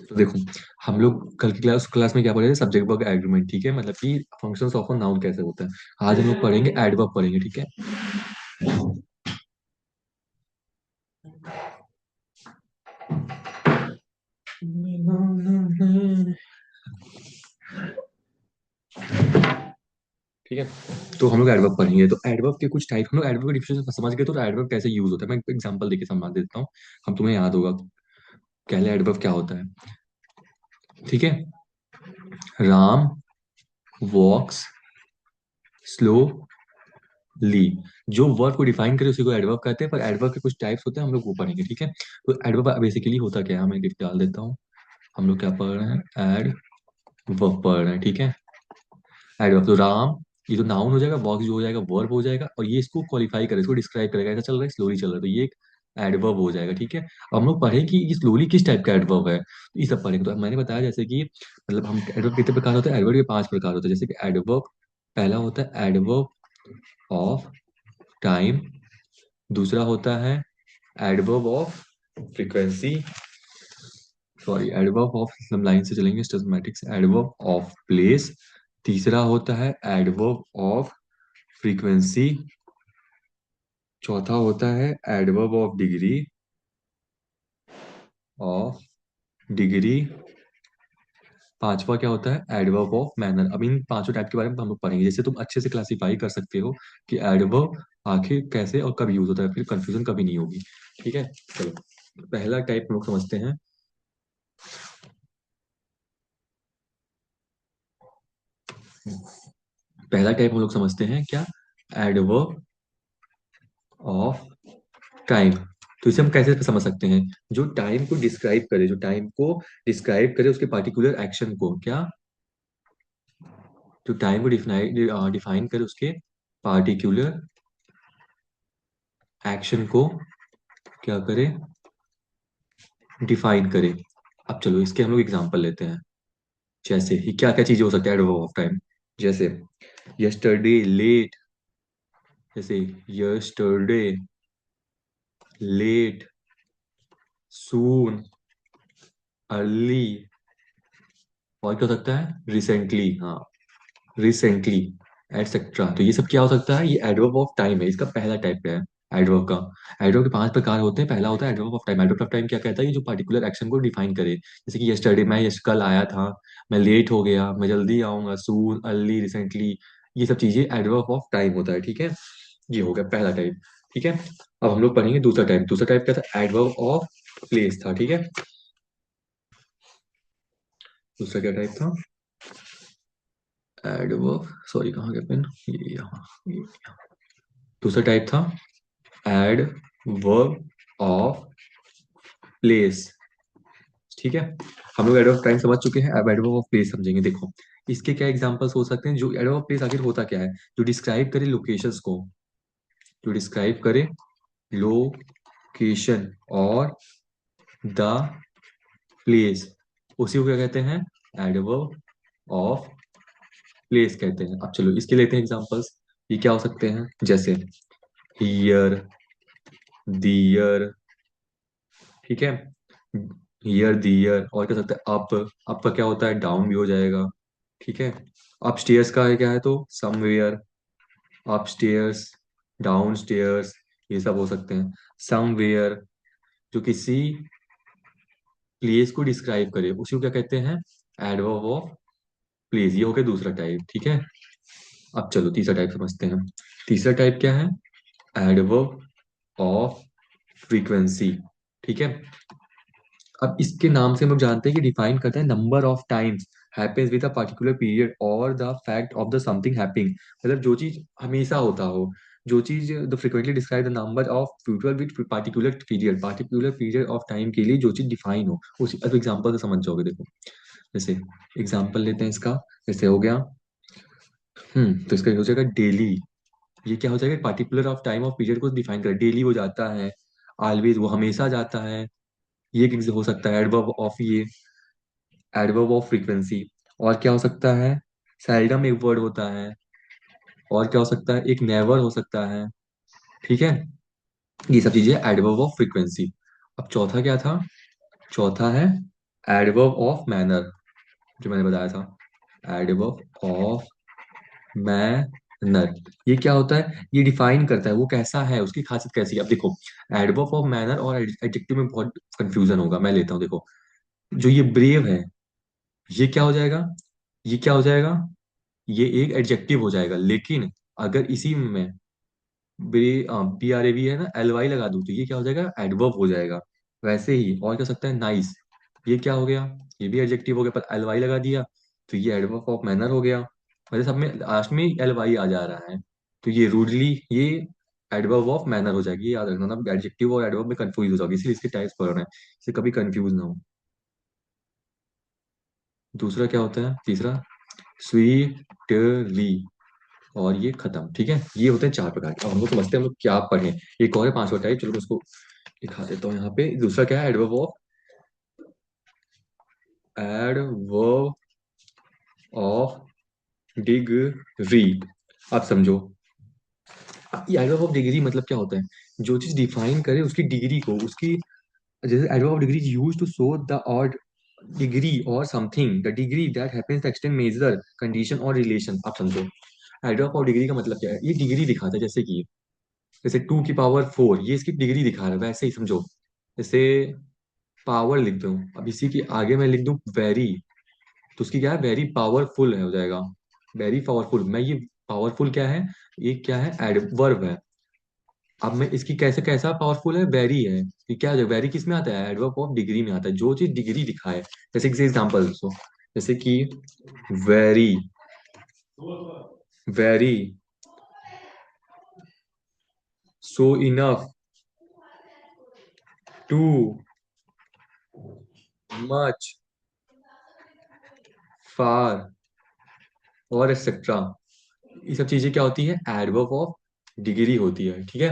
तो देखो, हम लोग कल की क्लास क्लास में क्या पढ़े थे, सब्जेक्ट वर्ब एग्रीमेंट, ठीक है, मतलब कि फंक्शंस ऑफ अ नाउन कैसे होता है। आज हम लोग पढ़ेंगे एडवर्ब पढ़ेंगे, ठीक है। ठीक है, तो हम लोग एडवर्ब पढ़ेंगे। तो एडवर्ब के कुछ टाइप, हम लोग एडवर्ब का डिफिनेशन समझ गए, तो एडवर्ब कैसे यूज होता है मैं एग्जांपल देके समझा देता हूँ। हम तुम्हें याद होगा पहले एडवर्ब क्या होता है, ठीक है। राम वॉक्स स्लो ली, जो वर्ब को डिफाइन करे उसी को एडवर्ब कहते हैं, पर एडवर्ब के कुछ टाइप्स होते हैं, हम लोग वो पढ़ेंगे, ठीक है। तो एडवर्ब बेसिकली होता क्या है, मैं लिख डाल देता हूँ। हम लोग क्या पढ़ रहे हैं, एडवर्ब पढ़ रहे हैं, ठीक है। एडवर्ब तो राम, ये तो नाउन हो जाएगा, वॉक्स जो हो जाएगा वर्ब हो जाएगा, और ये इसको क्वालिफाई करे, इसको डिस्क्राइब करेगा, ऐसा चल रहा है स्लोली चल रहा है, तो ये एक एडवर्ब हो जाएगा, ठीक है। अब हम लोग पढ़े कि ये स्लोली किस टाइप का एडवर्ब है, तो ये सब पढ़ेंगे। तो मैंने बताया जैसे कि मतलब हम एडवर्ब कितने प्रकार होते हैं, एडवर्ब के 5 प्रकार होते हैं, जैसे कि एडवर्ब पहला होता है एडवर्ब ऑफ टाइम, दूसरा होता है adverb of frequency, sorry adverb of, हम लाइन से चलेंगे सिस्टमैटिक्स, एडवर्ब ऑफ प्लेस, तीसरा होता है एडवर्ब ऑफ फ्रीक्वेंसी, चौथा होता है एडवर्ब ऑफ डिग्री, पांचवा क्या होता है एडवर्ब ऑफ मैनर। अब इन पांचों टाइप के बारे में हम लोग पढ़ेंगे, जैसे तुम अच्छे से क्लासिफाई कर सकते हो कि एडवर्ब आखिर कैसे और कब यूज होता है, फिर कंफ्यूजन कभी नहीं होगी, ठीक है। चलो पहला टाइप हम लोग समझते हैं। पहला टाइप हम लोग समझते हैं क्या, एडवर्ब ऑफ टाइम। तो इसे हम कैसे समझ सकते हैं, जो टाइम को डिस्क्राइब करे, जो टाइम को डिस्क्राइब करे उसके पार्टिकुलर एक्शन को क्या, जो टाइम को डिफाइन डिफाइन करे उसके पार्टिकुलर एक्शन को क्या करे, डिफाइन करे। अब चलो इसके हम लोग एग्जांपल लेते हैं, जैसे ही क्या क्या चीजें हो सकती है एडवर्ब ऑफ टाइम, जैसे यस्टरडे लेट, जैसे यस्टरडे लेट, सून, अर्ली, और क्या हो सकता है रिसेंटली, हाँ रिसेंटली, एटसेट्रा। तो ये सब क्या हो सकता है, ये एडवर्ब ऑफ टाइम है, इसका पहला टाइप है एडवर्ब का। एडवर्ब के 5 प्रकार होते हैं, पहला होता है adverb of time. Adverb of time क्या कहता है, ये जो पर्टिकुलर एक्शन को डिफाइन करे, जैसे कि यस्टरडे, मैं यस कल आया था, मैं लेट हो गया, मैं जल्दी आऊंगा, सून, अर्ली, रिसेंटली, ये सब चीजें एडवर्ब ऑफ टाइम होता है, ठीक है। ये हो गया पहला टाइप, ठीक है। अब हम लोग पढ़ेंगे दूसरा टाइप। दूसरा टाइप क्या था, एडवर्ब ऑफ प्लेस था, ठीक है। दूसरा क्या टाइप था, एडवर्ब, सॉरी कहाँ गया पेन, ये यहाँ, दूसरा टाइप था एडवर्ब ऑफ प्लेस, ठीक है। हम लोग एडवर्ब टाइम समझ चुके हैं, अब एडवर्ब ऑफ प्लेस समझेंगे। देखो इसके क्या एग्जांपल्स हो सकते हैं, जो एडवर्ब ऑफ प्लेस आखिर होता क्या है, जो डिस्क्राइब करे लोकेशंस को, जो डिस्क्राइब करे लोकेशन और द प्लेस, उसी को क्या कहते हैं, एडवर्ब ऑफ प्लेस कहते हैं। अब चलो इसके लेते हैं एग्जांपल्स, ये क्या हो सकते हैं, जैसे हियर, दियर, ठीक है, हियर दियर, और क्या सकता है अप, अप का क्या होता है डाउन भी हो जाएगा, ठीक है। अपस्टेयर्स का है क्या है, तो समवेयर, अपस्टेयर्स, डाउन स्टेयर्स, ये सब हो सकते हैं। समवेयर जो किसी प्लेस को डिस्क्राइब करे उसी को क्या कहते हैं, एडवर्ब ऑफ प्लेस। ये हो गया दूसरा टाइप, ठीक है। अब चलो तीसरा टाइप समझते हैं। तीसरा टाइप क्या है, एडवर्ब ऑफ फ्रीक्वेंसी, ठीक है। अब इसके नाम से हम लोग जानते हैं कि डिफाइन करता है number of times happens with a particular period और the fact of the something happening, मतलब जो चीज हमेशा होता हो, जो चीज the frequently describe the number of future with particular period of time के लिए जो चीज डिफाइन हो, उसी अब एग्जांपल से समझ जाओगे। देखो जैसे एग्जांपल लेते हैं इसका, जैसे हो गया, तो इसका हो जाएगा डेली, ये क्या हो जाएगा, particular of time of period को डिफाइन कर, डेली वो जाता है, ऑलवेज वो हमेशा जाता है, ये एक हो सकता है एडवर्ब ऑफ ये, एडवर्ब ऑफ फ्रीक्वेंसी। और क्या हो सकता है, सेल्डम एक वर्ड होता है, और क्या हो सकता है, एक नेवर हो सकता है, ठीक है। ये सब चीजें एडवर्ब ऑफ फ्रीक्वेंसी। अब चौथा क्या था, चौथा है एडवर्ब ऑफ मैनर जो मैंने बताया था, एडवर्ब ऑफ मैनर, ये क्या होता है, ये डिफाइन करता है वो कैसा है, उसकी खासियत कैसी है। अब देखो, एडवर्ब ऑफ मैनर और एडजेक्टिव में बहुत कंफ्यूजन होगा, मैं लेता हूँ। देखो, जो ये ब्रेव है, ये क्या हो जाएगा, ये क्या हो जाएगा, ये एक एडजेक्टिव हो जाएगा। लेकिन अगर इसी में BRAV है ना, LY लगा दूं, तो ये क्या हो जाएगा, एडवर्ब हो जाएगा। वैसे ही और क्या हो सकता है, नाइस, ये क्या हो गया, ये भी एडजेक्टिव हो गया, पर LY लगा दिया तो ये एडवर्ब ऑफ मैनर हो गया। मतलब सब में लास्ट में LY आ जा रहा है, तो ये रूडली ये एडवर्ब ऑफ मैनर हो जाएगी। ये याद रखना ना, एडजेक्टिव और एडवर्ब में कंफ्यूज हो जाओगे, इसलिए इसके टाइप्स पढ़ना है, इससे कभी कंफ्यूज ना हो। दूसरा क्या होता है, तीसरा, स्वीटली, और ये खत्म। ठीक है, ये होते हैं चार प्रकार के। अब हम लोग समझते हैं हम लोग क्या पढ़ें। एक और है पांचवा टाइप, चलो मैं उसको दिखा देता हूँ यहाँ पे। दूसरा क्या है, एडवर्ब ऑफ डिग्री। अब समझो, ये एडवर्ब ऑफ डिग्री मतलब क्या होता है, जो चीज डिफाइन करे उसकी डिग्री को, उसकी, जैसे adverb of degree use to show the odd degree और something, the degree that happens to extend measure condition और रिलेशन। आप समझो, एडवर्ब ऑफ डिग्री का मतलब क्या है, ये डिग्री दिखाता है। जैसे 2 की पावर 4, ये इसकी डिग्री दिखा रहा है। वैसे ही समझो, जैसे पावर लिख दूं, अब इसी के आगे मैं लिख दूं वेरी, तो उसकी क्या है, वेरी पावरफुल है हो जाएगा, वेरी पावरफुल। मैं ये पावरफुल क्या है, ये क्या है, एडवर्ब है। अब मैं इसकी कैसे, कैसा पावरफुल है, वेरी है। ये क्या है, वेरी किस में आता है, एडवर्ब ऑफ डिग्री में आता है, जो चीज डिग्री दिखाए। जैसे किसी एग्जांपल दो, जैसे कि वेरी, वेरी, सो इनफ, टू मच, फार, और एक्सेट्रा। ये सब चीजें क्या होती है, एडवर्ब ऑफ डिग्री होती है। ठीक है,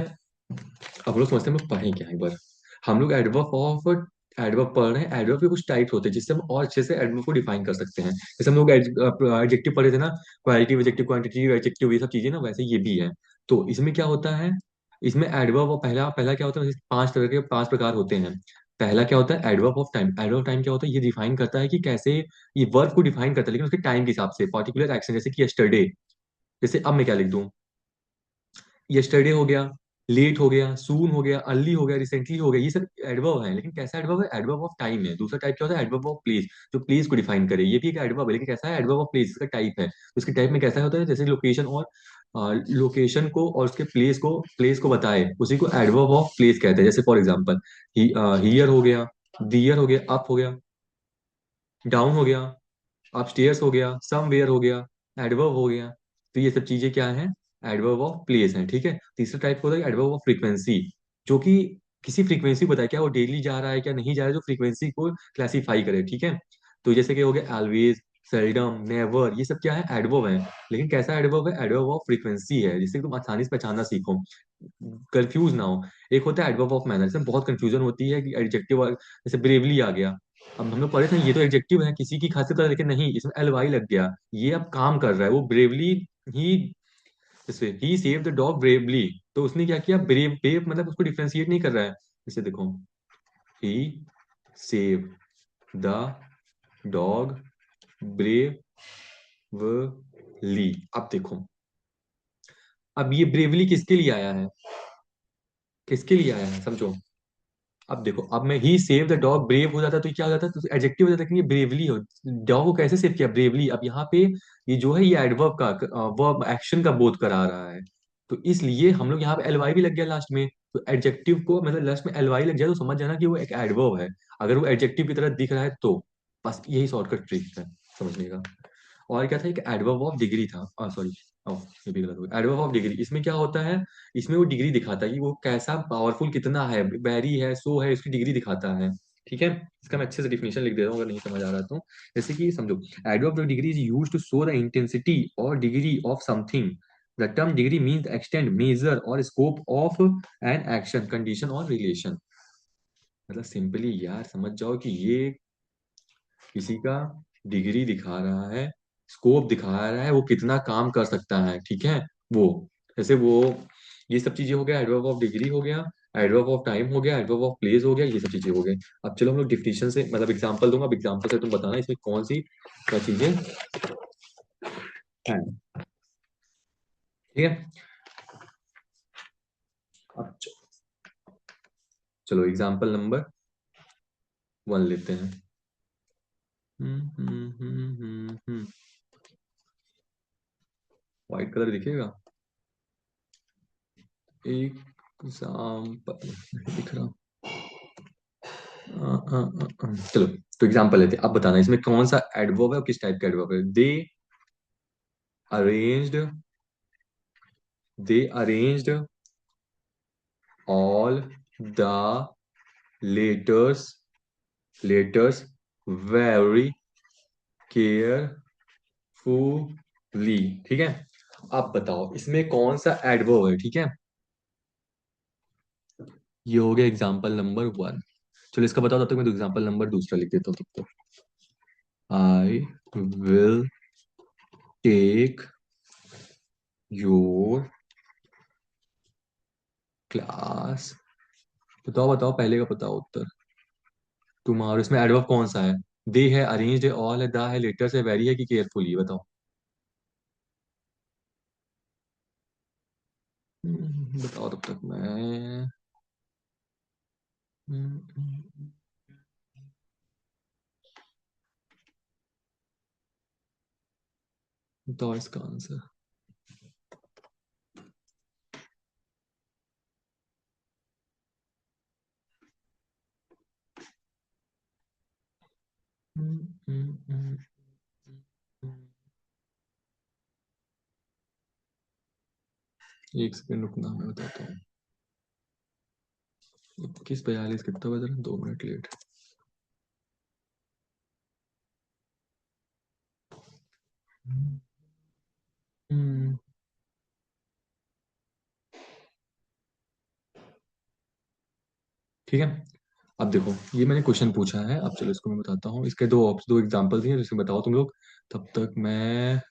अब लोग समझते हैं हम लोग पढ़ें क्या, एक बार हम लोग एडवर्ब पढ़ रहे हैं। एडवर्ब के कुछ टाइप्स होते हैं जिससे हम और अच्छे से एडवर्ब को डिफाइन कर सकते हैं। जैसे हम लोग एडजेक्टिव पढ़े थे ना, क्वालिटी, एडजेक्टिव, क्वांटिटी, एडजेक्टिव, ये सब चीजें ना, वैसे ये भी है। तो इसमें क्या होता है, इसमें एडवर्ब, और पहला पहला क्या होता है, पांच तरह के, पांच प्रकार होते हैं। पहला क्या होता है, adverb of time. Adverb time क्या होता है, ये डिफाइन करता है कि कैसे, ये वर्ब को डिफाइन करता है लेकिन उसके टाइम के हिसाब से, पर्टिकुलर एक्शन, जैसे कि यस्टरडे। जैसे अब मैं क्या लिख दूं, यस्टरडे हो गया, लेट हो गया, सून हो गया, अर्ली हो गया, रिसेंटली हो गया, ये सब एडवर्ब है। लेकिन कैसा एडवर्ब है, एडवर्ब ऑफ टाइम है। दूसरा टाइप क्या होता है, एडवर्ब ऑफ प्लेस, जो प्लेस को डिफाइन करे। ये भी एक एडवर्ब है, लेकिन कैसा है, एडवर्ब ऑफ प्लेस, इसका टाइप है। तो इसके टाइप में कैसा होता है, जैसे लोकेशन और लोकेशन को और उसके प्लेस को बताए, उसी को एडवर्ब ऑफ प्लेस कहते हैं। जैसे फॉर एग्जाम्पल, हियर हो गया, दियर हो गया, अप हो गया, डाउन हो गया, अपस्टेयर्स हो गया, समवेयर हो गया, एडवर्ब हो गया। तो ये सब चीजें क्या है, एडवर्ब ऑफ प्लेस है। ठीक है, तीसरा टाइप होता है एडवर्ब ऑफ फ्रीक्वेंसी, जो कि किसी फ्रीक्वेंसी बताए, क्या वो डेली जा रहा है क्या नहीं जा रहा है, जो फ्रीक्वेंसी को क्लासीफाई करे। ठीक है, तो जैसे कि हो गया ऑलवेज, सेल्डम, नेवर, ये सब क्या है, एडवर्ब है। लेकिन कैसा एडवर्ब है, एडवर्ब ऑफ फ्रीक्वेंसी है, जिससे तुम आसानी से पहचानना सीखो, कंफ्यूज ना हो। एक होता है एडवर्ब ऑफ मैनर, इसमें बहुत कंफ्यूजन होती है कि एडजेक्टिव, जैसे ब्रेवली आ गया, अब हम लोग पढ़े थे ये तो एडजेक्टिव है, किसी की खासियत है, लेकिन नहीं, इसमें LY लग गया, ये अब काम कर रहा है, वो ब्रेवली ही, जैसे ही सेव द डॉग ब्रेवली, तो उसने क्या किया, ब्रेव, ब्रेव मतलब उसको डिफरेंशिएट नहीं कर रहा है। जैसे देखो, ही सेव द डॉग ब्रेवली। अब देखो, अब ये ब्रेवली किसके लिए आया है, किसके लिए आया है, समझो। अब देखो, अब मैं ही सेव द डॉग ब्रेव हो जाता तो ये क्या हो जाता, तो एडजेक्टिव हो जाता, लेकिन ये ब्रेवली हो, डॉग को कैसे सेव किया, ब्रेवली। अब यहाँ पे ये जो है, ये एडवर्ब का, वर्ब एक्शन का बोध करा रहा है। तो इसलिए हम लोग यहाँ पे LY भी लग गया लास्ट में, तो एडजेक्टिव को मतलब लास्ट में LY लग जाए तो समझ जाना कि वो एक एडवर्ब है, अगर वो एडजेक्टिव की तरह दिख रहा है तो। बस यही शॉर्टकट ट्रिक है समझने का। और क्या था, एक एडवर्ब ऑफ डिग्री था, सॉरी, ये भी गलत हो गया, एडवर्ब ऑफ डिग्री। इसमें क्या होता है, इसमें वो डिग्री दिखाता है कि वो कैसा पावरफुल कितना है, बैरी है, सो है, उसकी डिग्री दिखाता है। ठीक है, इसका मैं अच्छे से डिफिनेशन लिख दे रहा हूँ अगर नहीं समझ आ रहा तो। जैसे कि समझो, adverb of degree is used to show the intensity और degree of something. The term degree means extend, measure और scope of an action, condition और रिलेशन। मतलब सिंपली यार समझ जाओ कि ये किसी का डिग्री दिखा रहा है, स्कोप दिखा रहा है, वो कितना काम कर सकता है। ठीक है, वो, जैसे वो, ये सब चीजें हो गया, एडवर्ब ऑफ डिग्री हो गया। एडवर्ब ऑफ टाइम हो गया, एडवर्ब ऑफ प्लेस हो गया, ये सब चीजें हो गई। अब चलो हम लोग डिफिनेशन से, मतलब एग्जांपल दूंगा, अब एग्जांपल से तुम बताना इसमें कौन सी क्या चीजें हैं। ठीक है। अब चलो एग्जांपल नंबर 1 लेते हैं। व्हाइट कलर दिखेगा, एक एग्जांपल दिख रहा। चलो तो एग्जांपल लेते हैं, अब बताना इसमें कौन सा एडवर्ब है और किस टाइप का एडवर्ब है। Arranged they arranged all the letters letters very carefully. ठीक है। अब बताओ इसमें कौन सा एडवर्ब है। ठीक है, ये हो गया एग्जांपल नंबर 1। चलो इसका बताओ, तब तक मैं तो एग्जांपल नंबर दूसरा लिख देता हूँ तब तक। I will take your class. बताओ बताओ, पहले का बताओ उत्तर। तुम्हारे इसमें एडवर्ब कौन सा है? दे है, अरेंज्ड है, ऑल है, द है, लेटर्स है, वेरी है कि केयरफुली, बताओ। बताओ तब तक मैं। बताओ इसका आंसर। एक सेकंड रुकना, मैं बताता हूँ। 21:42 कितना बज रहा है? 2 मिनट लेट। हम्म, ठीक है। अब देखो ये मैंने क्वेश्चन पूछा है, अब चलो इसको मैं बताता हूँ। इसके दो एग्जांपल दिए जिसमें बताओ तुम लोग। तब तक मैं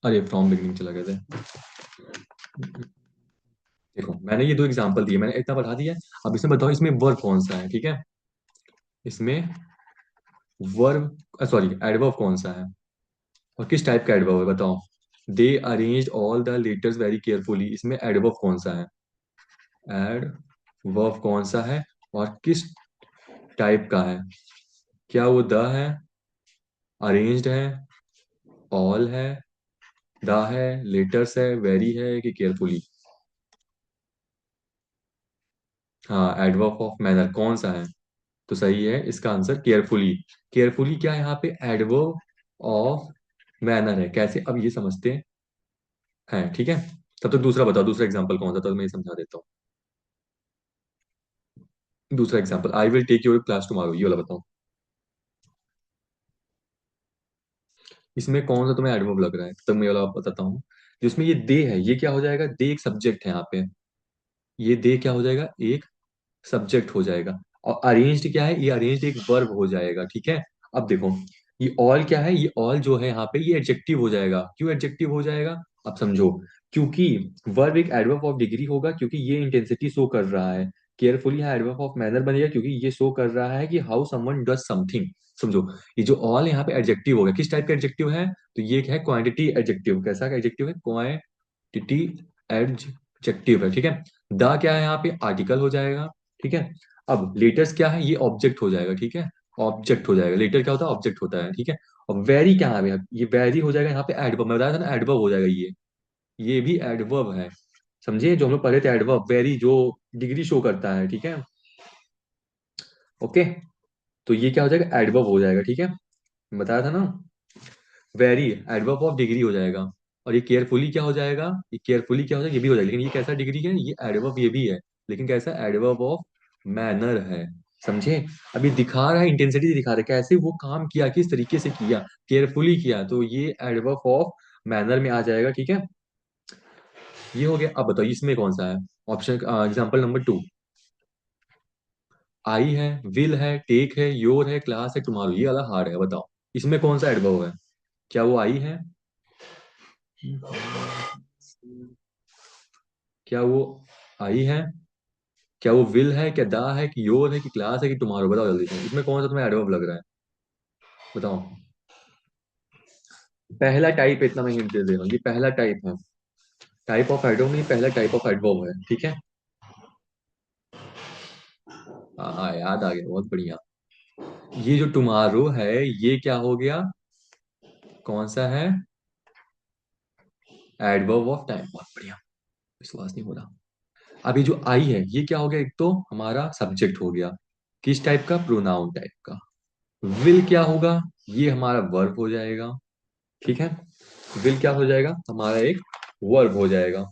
अरे फ्रॉम बिगिनिंग चला गया था। देखो मैंने ये दो एग्जांपल दिए, मैंने इतना बढ़ा दिया। अब इसमें बताओ इसमें वर्ब कौन सा है। ठीक है, इसमें वर्ब सॉरी एडवर्ब कौन सा है और किस टाइप का एडवर्ब है, बताओ। They arrange all the letters very carefully, इसमें एडवर्ब कौन सा है? एडवर्ब कौन सा है और किस टाइप का है? क्या वो द है, अरेंज्ड है, ऑल है, द है, लेटर्स है, वेरी है कि केयरफुली? हाँ, एडवर्ब ऑफ मैनर कौन सा है? तो सही है इसका आंसर केयरफुली। केयरफुली क्या है यहाँ पे? एडवर्ब ऑफ मैनर है। कैसे, अब ये समझते हैं। ठीक है, तब तक दूसरा बताओ, दूसरा एग्जांपल कौन सा था, तो मैं ये समझा देता हूँ। दूसरा example, I will take your class tomorrow, ये वाला बताओ। इसमें कौन सा तुम्हें एडवर्ब लग रहा है? तब मैं ये वाला बताता हूँ। जिसमें ये दे है, ये क्या हो जाएगा? दे एक सब्जेक्ट है यहाँ पे। ये दे क्या हो जाएगा? एक सब्जेक्ट हो जाएगा। और अरेंज्ड क्या है? ये अरेंज्ड एक वर्ब हो जाएगा। ठीक है। अब देखो ये ऑल क्या है? ये ऑल जो है यहाँ पे ये एडजेक्टिव हो जाएगा। क्यों एडजेक्टिव हो जाएगा? अब समझो। क्योंकि वर्ब एक एडवर्ब ऑफ डिग्री होगा, क्योंकि ये इंटेंसिटी शो कर रहा है। केयरफुली यहाँ एडवर्ब ऑफ मैनर बनेगा, क्योंकि ये शो कर रहा है कि हाउ समवन डज समथिंग। समझो, ये जो ऑल यहाँ पे एडजेक्टिव होगा, किस टाइप का एडजेक्टिव है? तो ये है क्वांटिटी एडजेक्टिव। कैसा का एडजेक्टिव है? क्वांटिटी एडजेक्टिव है। ठीक है। द क्या है यहाँ पे? आर्टिकल हो जाएगा। ठीक है। अब लेटर्स क्या है? ये ऑब्जेक्ट हो जाएगा। ठीक है, ऑब्जेक्ट हो जाएगा। लेटर क्या होता है? ऑब्जेक्ट होता है। ठीक है। और वेरी क्या है? ये वेरी हो जाएगा यहाँ पे एडवर्ब, मैं बताया था ना एडवर्ब हो जाएगा ये भी एडवर्ब है। समझिए, जो हम लोग पढ़े थे एडवर्ब, वेरी जो डिग्री शो करता है। ठीक है, ओके। तो ये क्या हो जाएगा? एडवर्ब हो जाएगा। ठीक है, बताया था ना। वेरी एडवर्ब ऑफ डिग्री हो जाएगा। और ये केयरफुली क्या हो जाएगा? ये केयरफुली क्या हो जाएगा? ये भी हो जाएगा, लेकिन ये कैसा डिग्री है? ये एडवर्ब ये भी है, लेकिन कैसा? एडवर्ब ऑफ मैनर है। समझे? अभी दिखा रहा है, इंटेंसिटी दिखा रहा है कैसे वो काम किया, किस तरीके से किया, केयरफुली किया, तो ये एडवर्ब ऑफ मैनर में आ जाएगा। ठीक है, ये हो गया। अब बताओ इसमें कौन सा है? Option example number 2। आई है, विल है, टेक है, योर है, क्लास है, टुमारो, ये वाला हार्ड है। बताओ इसमें कौन सा एडवर्ब है? क्या वो आई है? क्या वो आई है, क्या वो विल है, क्या दा है, कि योर है, कि क्लास है, कि तुम्हारो? बताओ जल्दी से, इसमें कौन सा तुम्हें एडवर्ब लग रहा है? बताओ। पहला टाइप, इतना मैं हिंट दे दे रहा हूँ, ये पहला टाइप है। टाइप ऑफ एडवर्ब नहीं, पहला टाइप ऑफ एडवर्ब है, ठीक है। हाँ याद आ गया, बहुत बढ़िया। ये जो टुमारो है, ये क्या हो गया? कौन सा है? एडवर्ब ऑफ टाइम, बहुत बढ़िया। विश्वास नहीं हो रहा। अभी जो आई है, ये क्या हो गया? एक तो हमारा सब्जेक्ट हो गया, किस टाइप का? प्रोनाउन टाइप का। विल क्या होगा? ये हमारा वर्ब हो जाएगा, ठीक है। विल क्या हो जाएगा? हमारा एक वर्ब हो जाएगा।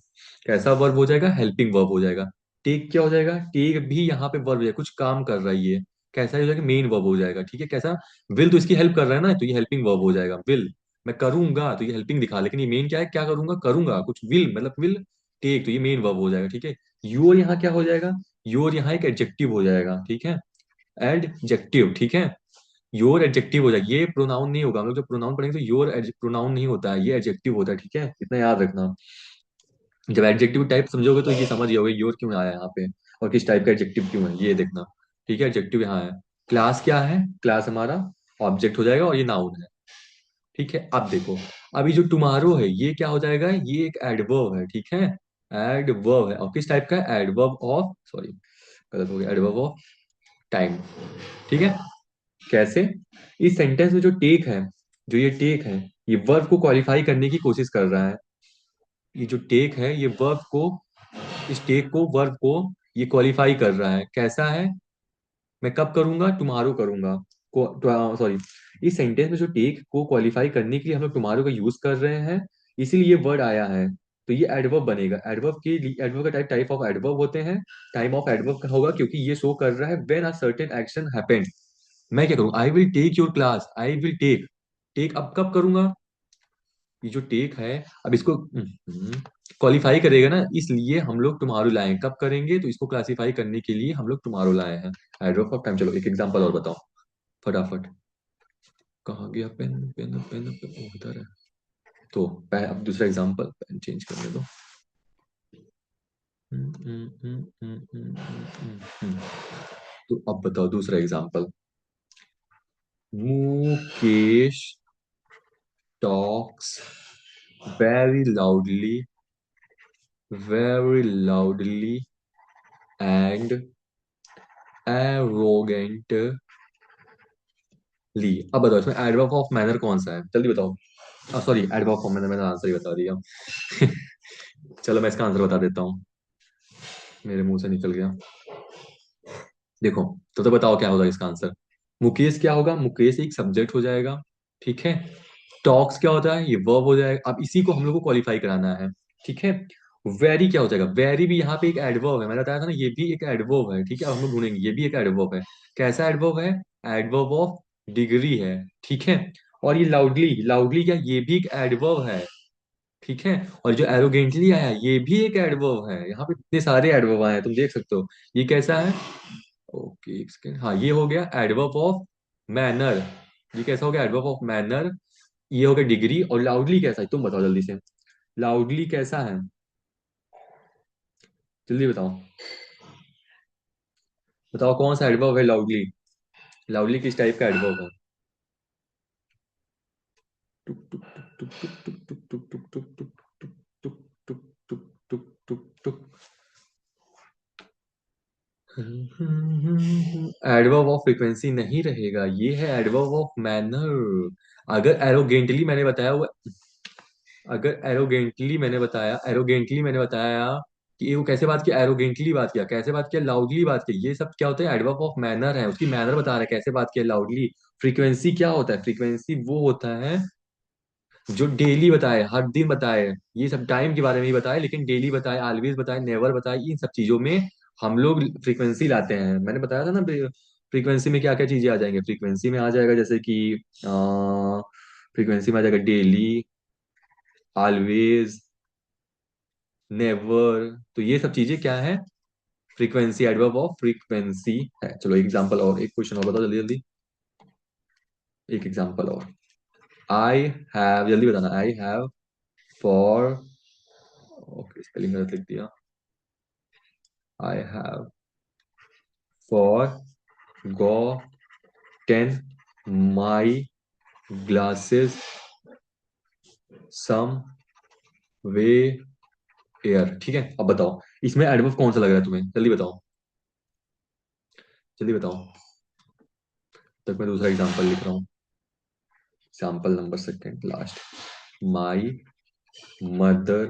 कैसा वर्ब हो जाएगा? हेल्पिंग वर्ब हो जाएगा। टेक क्या हो जाएगा? टेक भी यहाँ पे वर्ब है, कुछ काम कर रहा है ये। कैसा हो जाएगा? मेन वर्ब हो जाएगा, ठीक है। कैसा? विल तो इसकी हेल्प कर रहा है ना, तो ये हेल्पिंग वर्ब हो जाएगा। विल, मैं करूंगा तो ये हेल्पिंग दिखा, लेकिन ये मेन क्या है? क्या करूंगा? करूंगा कुछ। विल मतलब विल टेक, तो ये मेन वर्ब हो जाएगा, ठीक है। योर यहाँ क्या हो जाएगा? योर यहाँ एक एडजेक्टिव हो जाएगा, ठीक है। एडजेक्टिव, ठीक है। योर एडजेक्टिव हो जाएगा, ये प्रोनाउन नहीं होगा। हम लोग जब प्रोनाउन पढ़ेंगे तो योर प्रोनाउन नहीं होता है, ये एडजेक्टिव होता है, ठीक है। इतना याद रखना। जब एडजेक्टिव टाइप समझोगे तो ये समझ जाओगे योर क्यों आया यहाँ पे, और किस टाइप का एडजेक्टिव क्यों है, ये देखना, ठीक है। एडजेक्टिव यहाँ है। क्लास क्या है? क्लास हमारा ऑब्जेक्ट हो जाएगा, और ये नाउन है, ठीक है। अब देखो, अभी जो टुमारो है, ये क्या हो जाएगा? ये एक एडवर्ब है, ठीक है। एडवर्ब है, और किस टाइप का? एडवर्ब ऑफ, सॉरी गलत हो गया, एडवर्ब ऑफ टाइम, ठीक है। कैसे? इस सेंटेंस में जो टेक है, जो ये टेक है, ये वर्ब को क्वालिफाई करने की कोशिश कर रहा है। ये जो टेक है, ये वर्ब को, इस टेक को, वर्ब को ये क्वालिफाई कर रहा है। कैसा है? मैं कब करूंगा? टुमारो करूंगा। सॉरी, इस सेंटेंस में जो टेक को क्वालिफाई करने के लिए हम लोग टुमारो का यूज कर रहे हैं, इसीलिए ये वर्ड आया है। तो ये एडवर्ब बनेगा। एडवर्ब का टाइप, टाइप ऑफ एडवर्ब होते हैं। टाइप ऑफ एडवर्ब का होगा क्योंकि ये शो कर रहा है when a certain action happened. मैं क्या करूँ? I will take your class, I will take. Take अब कब करूंगा? ये जो टेक है, अब इसको क्वालिफाई करेगा ना, इसलिए हम लोग टुमारो लाए हैं। कब करेंगे? तो इसको क्लासिफाई करने के लिए हम लोग टुमारो लाए हैं। Adverb of time. चलो एक एग्जांपल और बताओ फटाफट। कहाँ गया पेन? पेन ओ, इधर है। तो अब दूसरा एग्जांपल, पेन चेंज करने दो। तो अब बताओ दूसरा example. Mukesh talks very loudly, very loudly and arrogantly। अब बताओ इसमें एडवर्ब ऑफ मैनर कौन सा है? जल्दी बताओ। सॉरी, एडवर्ब ऑफ मैनर, मैंने आंसर ही बता दिया। चलो मैं इसका आंसर बता देता हूँ, मेरे मुंह से निकल गया। देखो, तो बताओ क्या होगा इसका आंसर। मुकेश क्या होगा? मुकेश एक सब्जेक्ट हो जाएगा, ठीक है। टॉक्स क्या होता है? ये वर्ब हो जाएगा। अब इसी को हम लोग को क्वालिफाई कराना है, ठीक है। वेरी क्या हो जाएगा? वेरी भी यहाँ पे एक एडवर्ब है, मैंने बताया था ना, ये भी एक एडवर्ब है, ठीक है। अब हम लोग ढूंढेंगे, ये भी एक एडवर्ब है। कैसा एडवर्ब है? एडवर्ब ऑफ डिग्री है, ठीक है। और ये लाउडली, लाउडली क्या? ये भी एक एडवर्ब है, ठीक है। और जो एरोगेंटली आया, ये भी एक एडवर्ब है। यहाँ पे इतने सारे एडवर्ब आए हैं, तुम देख सकते हो। ये कैसा है? ओके एक सेकेंड, हाँ ये हो गया एडवर्ब ऑफ मैनर। ये कैसा हो गया? Adverb of manner. ये हो गया डिग्री। और लाउडली कैसा है? तुम बताओ जल्दी से, लाउडली कैसा है? जल्दी बताओ। बताओ कौन सा एडवर्ब है लाउडली? लाउडली किस टाइप का एडवर्ब है? टुक टुक टुक टुक टुक टुक टुक टुक टुक टुक टुक टुक टुक टुक टुक टुक टुक। एडवर्ब ऑफ फ्रीक्वेंसी नहीं रहेगा, ये है एडवर्ब ऑफ मैनर। अगर एरोगेंटली मैंने बताया हुआ, अगर एरोगेंटली मैंने बताया कि ये वो कैसे बात किया, एरोगेंटली बात किया, कैसे बात किया, लाउडली बात की, ये सब क्या होता है? एडवर्ब ऑफ मैनर है, उसकी मैनर बता रहा है, कैसे बात किया, लाउडली। फ्रीक्वेंसी क्या होता है? फ्रीक्वेंसी वो होता है जो डेली बताए, हर दिन बताए। ये सब टाइम के बारे में ही बताए, लेकिन डेली बताए, ऑलवेज बताए, नेवर बताए, इन सब चीजों में हम लोग फ्रीक्वेंसी लाते हैं। मैंने बताया था ना, फ्रीक्वेंसी में क्या क्या चीजें आ जाएंगे। फ्रीक्वेंसी में आ जाएगा जैसे कि फ्रीक्वेंसी में आ जाएगा डेली, ऑलवेज, नेवर। तो ये सब चीजें क्या है? फ्रीक्वेंसी, एडवर्ब ऑफ फ्रीक्वेंसी है। चलो एग्जांपल और, एक क्वेश्चन और बताओ जल्दी जल्दी। एक एग्जांपल और। आई हैव, जल्दी बताना। I have for, okay spelling गलत लिख दिया। I have forgotten my glasses somewhere। ठीक है, अब बताओ इसमें एडवर्ब कौन सा लग रहा है तुम्हें, जल्दी बताओ, जल्दी बताओ। तक मैं दूसरा एग्जांपल लिख रहा हूँ। Example number second last. My mother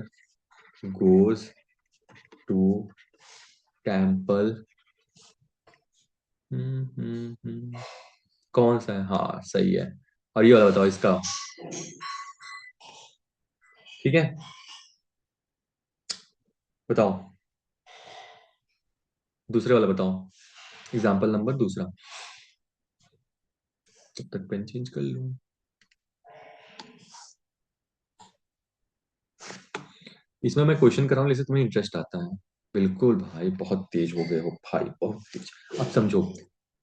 goes to temple. कौन सा है, हाँ सही है। और ये वाला बताओ इसका। ठीक है, बताओ दूसरे वाला बताओ, एग्जांपल नंबर दूसरा। जब तक पेन चेंज कर लूं। इसमें मैं क्वेश्चन कर रहा हूँ, जैसे तुम्हें इंटरेस्ट आता है। बिल्कुल भाई, बहुत तेज हो गए हो भाई, बहुत तेज। अब समझो,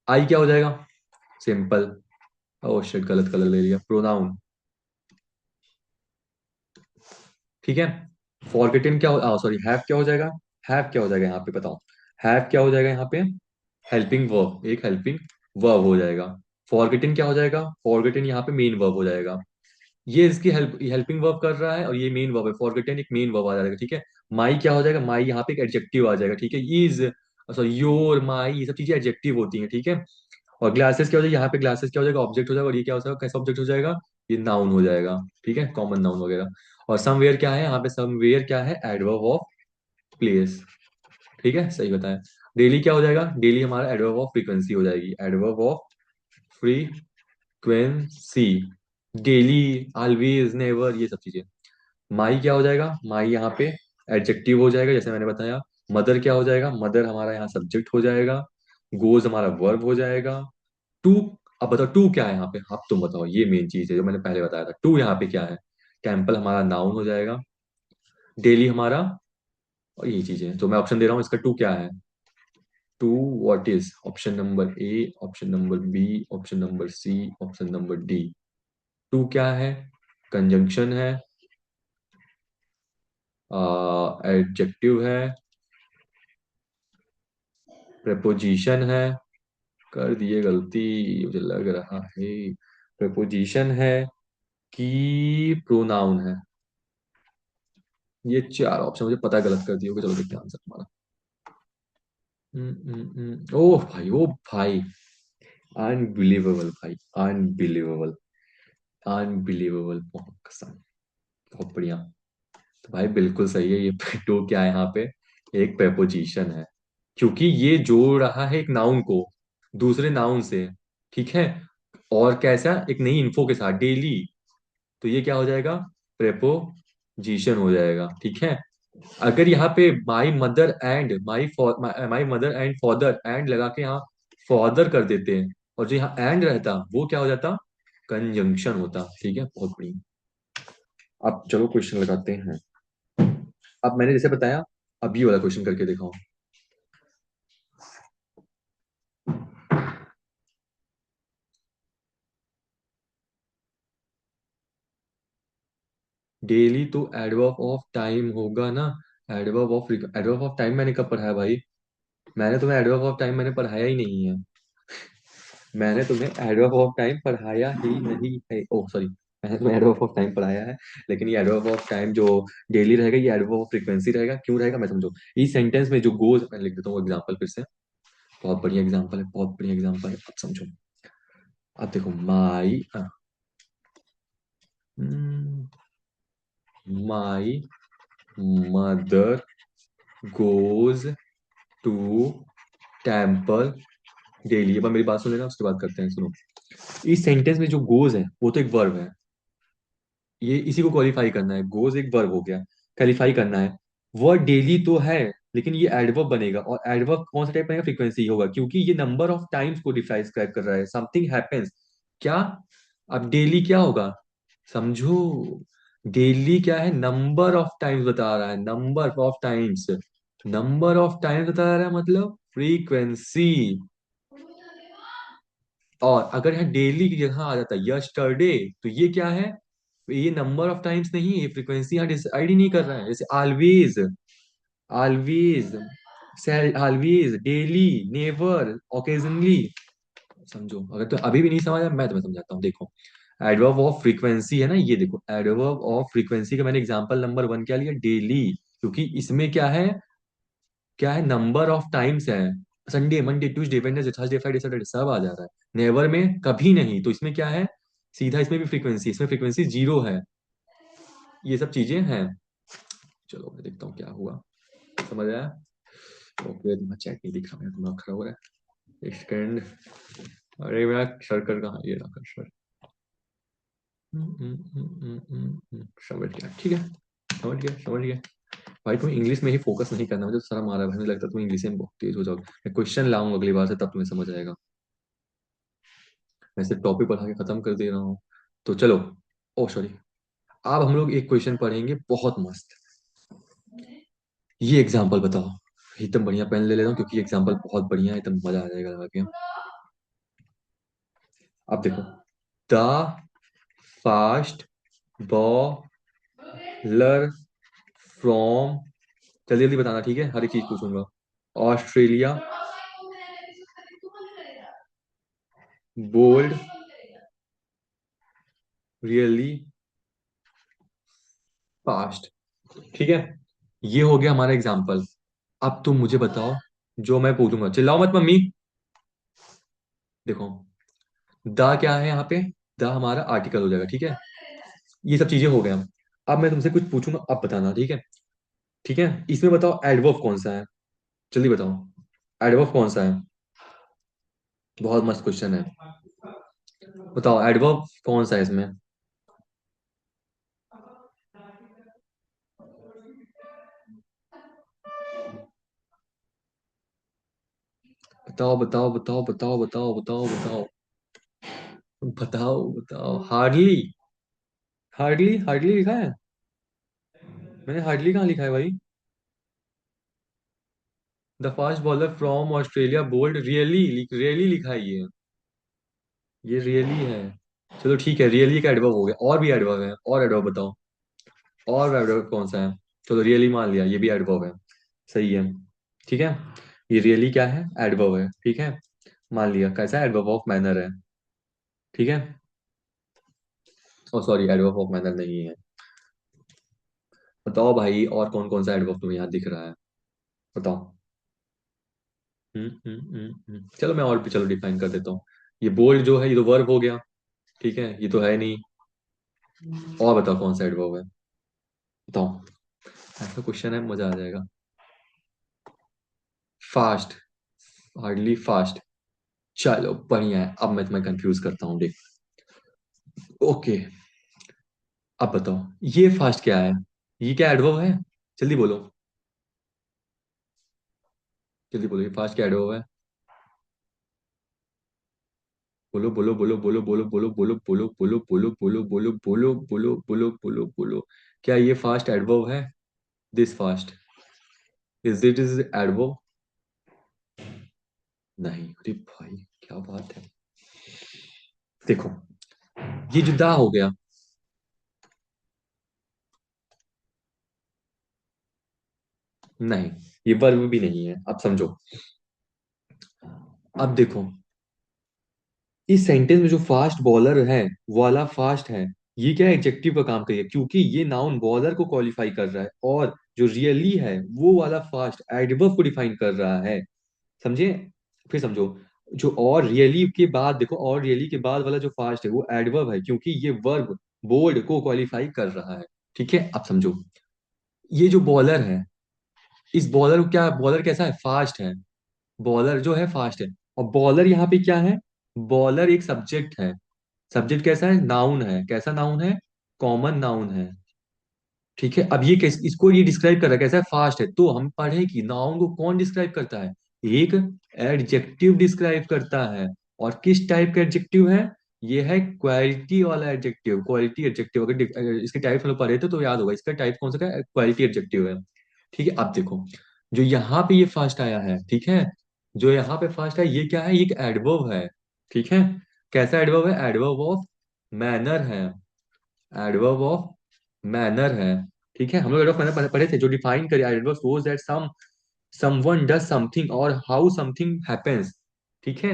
आई क्या हो जाएगा, सिंपल। ओह शिट, गलत कलर ले लिया, प्रोनाउन। ठीक है, फॉरगेटन क्या हो, सॉरी हैव क्या हो जाएगा, हैव क्या हो जाएगा यहाँ पे बताओ, हैव क्या हो जाएगा यहाँ पे, हेल्पिंग वर्ब, एक हेल्पिंग वर्ब हो जाएगा। फॉरगेटन क्या हो जाएगा, फॉरगेटन यहाँ पे मेन वर्ब हो जाएगा। ये इसकी हेल्पिंग वर्ब कर रहा है और ये मेन वर्ब है, फॉरगेटन एक मेन वर्ब आ जाएगा। ठीक है, माई क्या हो जाएगा, माई यहाँ पे एक एडजेक्टिव आ जाएगा। ठीक है, इज, सॉरी योर, माई, ये सब चीजें एडजेक्टिव होती हैं। ठीक है, और ग्लासेस क्या हो जाएगा, यहाँ पे ग्लासेस क्या हो जाएगा, ऑब्जेक्ट हो जाएगा। और ये क्या हो जाएगा, कैसा ऑब्जेक्ट हो जाएगा, ये नाउन हो जाएगा। ठीक है, कॉमन नाउन वगैरह। और समवेयर क्या है, यहाँ पे समवेयर क्या है, एडवर्ब ऑफ प्लेस। ठीक है, सही बताया। डेली क्या हो जाएगा, डेली हमारा एडवर्ब ऑफ फ्रीक्वेंसी हो जाएगी, adverb of frequency. Daily, always, never, ये सब चीजें। माई क्या हो जाएगा, माई यहाँ पे एडजेक्टिव हो जाएगा जैसे मैंने बताया। मदर क्या हो जाएगा, मदर हमारा यहाँ सब्जेक्ट हो जाएगा। गोज हमारा वर्ब हो जाएगा। टू, अब बताओ टू क्या है यहाँ पे, अब तुम बताओ, ये मेन चीज है जो मैंने पहले बताया था, टू यहाँ पे क्या है, टेम्पल हमारा नाउन हो जाएगा। डेली हमारा, और यही चीज है तो मैं ऑप्शन दे रहा हूँ, इसका टू क्या है। To what is, option number A, option number B, option number C, option number D. To क्या है, कंजंक्शन है, एडजेक्टिव है, प्रेपोजिशन है। कर दिए गलती, मुझे लग रहा है। प्रेपोजिशन है कि प्रोनाउन है। ये चार ऑप्शन मुझे पता है गलत कर दिए होगे, चलो देखते हैं आंसर तुम्हारा। ओह भाई, ओ भाई, अनबिलीवेबल भाई, अनबिलीवेबल, अनबिलीवेबल, बहुत कसम, बहुत बढ़िया। तो भाई बिल्कुल सही है, ये टू क्या है यहाँ पे, एक प्रेपोजिशन है। क्योंकि ये जोड़ रहा है एक नाउन को दूसरे नाउन से। ठीक है, और कैसा, एक नई इन्फो के साथ, डेली। तो ये क्या हो जाएगा, प्रेपोजिशन हो जाएगा। ठीक है, अगर यहाँ पे my mother and my mother and father and लगा के यहाँ फादर कर देते हैं, और जो यहाँ एंड रहता वो क्या हो जाता, कंजंक्शन होता। ठीक है, बहुत बढ़िया। अब चलो क्वेश्चन लगाते हैं। अब मैंने जैसे बताया, अब ये वाला क्वेश्चन करके दिखाओ। डेली तो एडवर्ब ऑफ टाइम होगा ना, एडवर्ब ऑफ टाइम मैंने कब पढ़ाया भाई, मैंने तुम्हें एडवर्ब ऑफ टाइम मैंने पढ़ाया ही नहीं है। मैंने तुम्हें एडवर्ब ऑफ टाइम पढ़ाया ही नहीं है, ओह सॉरी, मैंने तुम्हें एडवर्ब ऑफ टाइम पढ़ाया है। लेकिन ये एडवर्ब ऑफ टाइम जो डेली रहेगा, ये एडवर्ब ऑफ फ्रीक्वेंसी रहेगा। क्यों रहेगा मैं समझो, इस सेंटेंस में जो गोज, मैं लिख देता हूँ एग्जांपल फिर से। बहुत बढ़िया एग्जांपल है, बहुत बढ़िया एग्जांपल है, अब समझो। अब देखो, my mother goes to temple daily. अब मेरी बात सुन लेना, उसके बाद करते हैं, सुनो। इस सेंटेंस में जो गोज है वो तो एक वर्ब है, ये इसी को क्वालिफाई करना है, गोज एक वर्ब हो गया, क्वालिफाई करना है। वर्ड डेली तो है, लेकिन ये एडवर्ब बनेगा, और एडवर्ब कौन सा टाइप बनेगा, फ्रीक्वेंसी होगा, क्योंकि ये नंबर ऑफ टाइम्स को डिस्क्राइब कर रहा है, समथिंग हैपेंस। क्या, अब डेली क्या होगा, समझो, डेली क्या है, नंबर ऑफ टाइम्स बता रहा है, number of times, number of times बता रहा है, मतलब फ्रीक्वेंसी। और अगर यहाँ डेली की जगह आ जाता यस्टरडे, तो ये क्या है, ये नंबर ऑफ टाइम्स नहीं, ये फ्रीक्वेंसी यहाँ डिसाइड ही नहीं कर रहा है। जैसे always, always, always, daily, never, occasionally. समझो, अगर तो अभी भी नहीं समझा मैं तुम्हें समझाता हूँ, देखो। एडवर्ब ऑफ फ्रीक्वेंसी है ना, ये देखो, एडवर्ब ऑफ फ्रीक्वेंसी का मैंने एग्जांपल नंबर 1 क्या लिया, डेली। क्योंकि इसमें क्या है, क्या है, नंबर ऑफ टाइम्स है। Sunday, Monday, Tuesday, Wednesday, Thursday, Friday, Saturday सब आ जा रहा है। नेवर में कभी नहीं, तो इसमें क्या है, सीधा इसमें भी फ्रीक्वेंसी, इसमें फ्रीक्वेंसी 0 है। ये सब चीजें हैं। चलो मैं देखता हूँ क्या हुआ, समझ आया। ओके, तुम्हारा चैट नहीं दिख रहा, मेरा दिमाग खराब हो रहा है, एक सेकंड। अरे मेरा सर्कल कहाँ, ये रहा सर। समझ गया, ठीक है, समझ गया, समझ गया। भाई तुम्हें इंग्लिश में ही फोकस नहीं करना, मुझे तो सारा मारा है भाई, मुझे लगता है तुम इंग्लिश में बहुत तेज हो जाओगे। मैं क्वेश्चन लाऊंगा अगली बार से, तब तुम्हें समझ आएगा। मैं सिर्फ टॉपिक पढ़ा के खत्म कर दे रहा हूँ। तो चलो, ओ सॉरी, अब हम लोग एक क्वेश्चन पढ़ेंगे बहुत मस्त। ये एग्जाम्पल बताओ। एकदम बढ़िया पेन ले लेता हूँ, क्योंकि एग्जाम्पल बहुत बढ़िया है, एकदम मजा आ जाएगा लगा के। अब देखो, द फास्ट बॉलर फ्रॉम, जल्दी जल्दी बताना, ठीक है, हर एक चीज पूछूंगा। ऑस्ट्रेलिया बोल्ड रियली फास्ट, ठीक है। ये हो गया हमारा एग्जाम्पल। अब तुम मुझे बताओ, जो मैं पूछूंगा, चिल्लाओ मत मम्मी। देखो, द क्या है यहाँ पे, द हमारा आर्टिकल हो जाएगा, ठीक है। ये सब चीजें हो गया। अब मैं तुमसे कुछ पूछूंगा, अब बताना, ठीक है। ठीक है, इसमें बताओ एडवर्ब कौन सा है, जल्दी बताओ, एडवर्ब कौन सा है। बहुत मस्त क्वेश्चन है, बताओ एडवर्ब कौन सा है इसमें। बताओ बताओ बताओ बताओ बताओ बताओ बताओ बताओ बताओ, हार्डली, हार्डली, हार्डली लिखा है। मैंने हार्डली कहाँ लिखा है भाई। The fast bowler from Australia bold really, really लिखा है ये रियली है। चलो ठीक है, रियली का एडवर्ब हो गया, और भी एडवर्ब है, और एडवर्ब बताओ, और एडवर्ब कौन सा है। चलो रियली मान लिया, ये भी एडवर्ब है, सही है, ठीक है। ये रियली क्या है, एडवर्ब है, ठीक है। मान लिया, कैसा एडवर्ब ऑफ मैनर है, ठीक है। ओ सॉरी, एडवर्ब ऑफ मैनर नहीं है। बताओ भाई, और कौन कौन सा एडवर्ब तुम्हें यहाँ दिख रहा है, बताओ। चलो मैं और भी, चलो डिफाइन कर देता हूँ। ये बोल्ड जो है, ये तो वर्ब हो गया, ठीक है, ये तो है नहीं। और बताओ कौन सा एडवर्ब है, बताओ। ऐसा क्वेश्चन है, मजा आ जाएगा। Fast, hardly fast. चलो बढ़िया है, अब मैं तुम्हें कंफ्यूज करता हूँ, देख। ओके, अब बताओ, ये फास्ट क्या है, ये क्या एडवर्ब है, जल्दी बोलो, जल्दी बोलो, ये फास्ट क्या एडवर्ब है। बोलो बोलो बोलो बोलो बोलो बोलो बोलो बोलो बोलो बोलो बोलो बोलो बोलो बोलो बोलो बोलो बोलो। क्या ये फास्ट एडवर्ब है, दिस फास्ट, इज एडवर्ब। नहीं, अरे भाई क्या बात है। देखो, ये जुदा हो गया। नहीं, ये वर्ब भी नहीं है, अब समझो। अब देखो, इस सेंटेंस में जो फास्ट बॉलर है, वो वाला फास्ट है, ये क्या एडजेक्टिव का काम करिए, क्योंकि ये नाउन बॉलर को क्वालिफाई कर रहा है, और जो रियली है वो वाला फास्ट एडवर्ब को डिफाइन कर रहा है, समझे। फिर समझो, जो और रियली के बाद देखो, और रियली के बाद वाला जो फास्ट है वो एडवर्ब है, क्योंकि ये वर्ब बोल्ड को क्वालिफाई कर रहा है, ठीक है। अब समझो, ये जो बॉलर है, इस बॉलर को क्या, बॉलर कैसा है, फास्ट है। बॉलर जो है फास्ट है, और बॉलर यहाँ पे क्या है, बॉलर एक सब्जेक्ट है। सब्जेक्ट कैसा है, नाउन है, कैसा नाउन है, कॉमन नाउन है, ठीक है। अब ये कैसे, इसको ये डिस्क्राइब कर रहा है, कैसा है, फास्ट है, तो हम पढ़े कि नाउन को कौन डिस्क्राइब करता है, एक एडजेक्टिव डिस्क्राइब करता है। और किस टाइप का एडजेक्टिव है, ये है क्वालिटी वाला एडजेक्टिव, क्वालिटी एडजेक्टिव। अगर इसके टाइप हम लोग पढ़े थे तो याद होगा, इसका टाइप कौन सा का, क्वालिटी एडजेक्टिव है, ठीक है। अब देखो, जो यहाँ पे ये फास्ट आया है, ठीक है, जो यहाँ पे फास्ट है, ये क्या है, ये एक एडवर्ब है, ठीक है। कैसा एडवर्ब है, एडवर्ब ऑफ मैनर है, एडवर्ब ऑफ मैनर है, ठीक है। हम लोग एडवर्ब मैनर पढ़े थे, जो डिफाइन करे, adverb shows that some someone does something और हाउ समथिंग हैपेंस। ठीक है,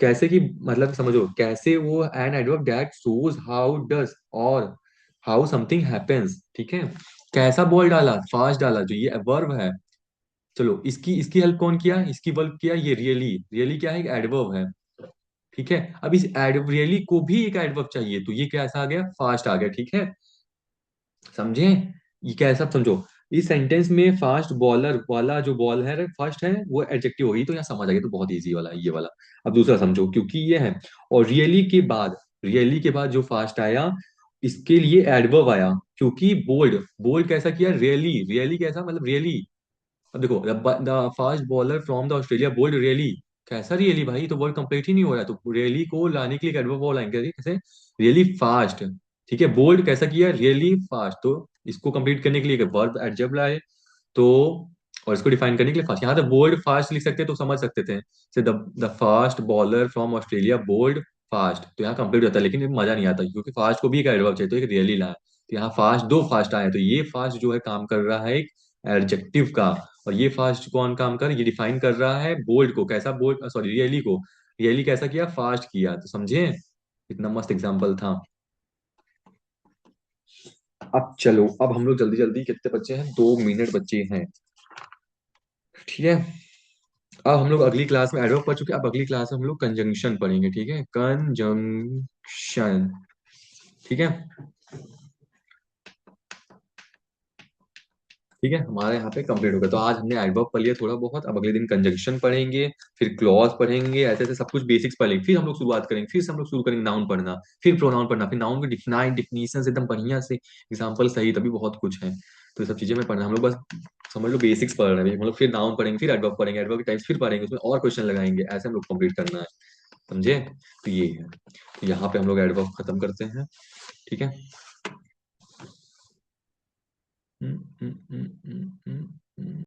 कैसे की मतलब समझो, कैसे वो an adverb that shows how does और हाउ समथिंग हैपेंस। ठीक है, कैसा बॉल डाला, फास्ट डाला, जो ये वर्ब है। चलो इसकी इसकी हेल्प कौन किया, इसकी हेल्प किया ये रियली। रियली क्या है, एक एडवर्ब है। ठीक है, अब इस एडवर्ब रियली को भी एक एडवर्ब चाहिए, तो ये कैसा आ गया, फास्ट आ गया। ठीक है, समझे, ये कैसा समझो, इस सेंटेंस में फास्ट बॉलर वाला जो बॉल है फर्स्ट है वो एडजेक्टिव होगी, तो यहाँ समझ आ गया, तो बहुत इजी वाला है ये वाला। अब दूसरा समझो, क्योंकि ये है, और रियली के बाद जो फास्ट आया, इसके लिए एडवर्ब आया, क्योंकि बोल्ड, बोल्ड कैसा किया, रियली, रियली कैसा मतलब रियली। अब देखो, the fast bowler from the Australia bold really, कैसा रियली भाई, तो वर्ड कंप्लीट ही नहीं हो रहा है, तो रियली को लाने के लिए एडवर्ब वो लाएंगे कैसे, रियली फास्ट। ठीक है, बोल्ड कैसा किया, रियली फास्ट, तो इसको कंप्लीट करने के लिए वर्ब एडजेक्टिव लाए, तो और इसको डिफाइन करने के लिए फास्ट, यहाँ तो बोल्ड फास्ट लिख सकते हैं तो समझ सकते थे, से the fast bowler from Australia bold fast, तो यहाँ कंप्लीट होता है, लेकिन ये मजा नहीं आता, क्योंकि फास्ट को भी एक एडवर्ब चाहिए, तो एक रियली लाया, तो यहाँ फास्ट, दो फास्ट आए, तो ये फास्ट जो है काम कर रहा है एक एडजेक्टिव का, और ये फास्ट कौन काम कर, ये डिफाइन कर रहा है बोल्ड को, कैसा बोल्ड, सॉरी रियली को, रियली कैसा किया, फास्ट किया, तो समझे, इतना मस्त एग्जाम्पल था। अब चलो, अब हम लोग जल्दी जल्दी, कितने बच्चे हैं, 2 मिनट बच्चे हैं। ठीक है, अब हम लोग अगली क्लास में एडवर्ब पढ़ चुके हैं, अब अगली क्लास में हम लोग कंजंक्शन पढ़ेंगे। ठीक है, कंजंक्शन। ठीक है, ठीक है, हमारे यहाँ पे कंप्लीट हो गया, तो आज हमने एडवर्ब पढ़ लिया थोड़ा बहुत, अब अगले दिन कंजंक्शन पढ़ेंगे, फिर क्लॉज पढ़ेंगे, ऐसे ऐसे सब कुछ बेसिक्स पढ़ेंगे, फिर हम लोग शुरुआत करेंगे, फिर से हम लोग शुरू करेंगे नाउन पढ़ना, फिर प्रोनाउन पढ़ना, फिर नाउन के डिफाइन डिफिनीशन एकदम बढ़िया से एग्जाम्पल सही, तभी बहुत कुछ है, तो ये सब चीजें में पढ़ना, हम लोग बस समझ लो बेसिक्स पढ़ रहे हैं, हम लोग फिर नाउन पढ़ेंगे, फिर एडवर्ब पढ़ेंगे, एडवर्ब के टाइप्स फिर पढ़ेंगे, उसमें और क्वेश्चन लगाएंगे, ऐसे हम लोग कंप्लीट करना है, समझे, तो ये है, तो यहाँ पे हम लोग एडवर्ब खत्म करते हैं। ठीक है।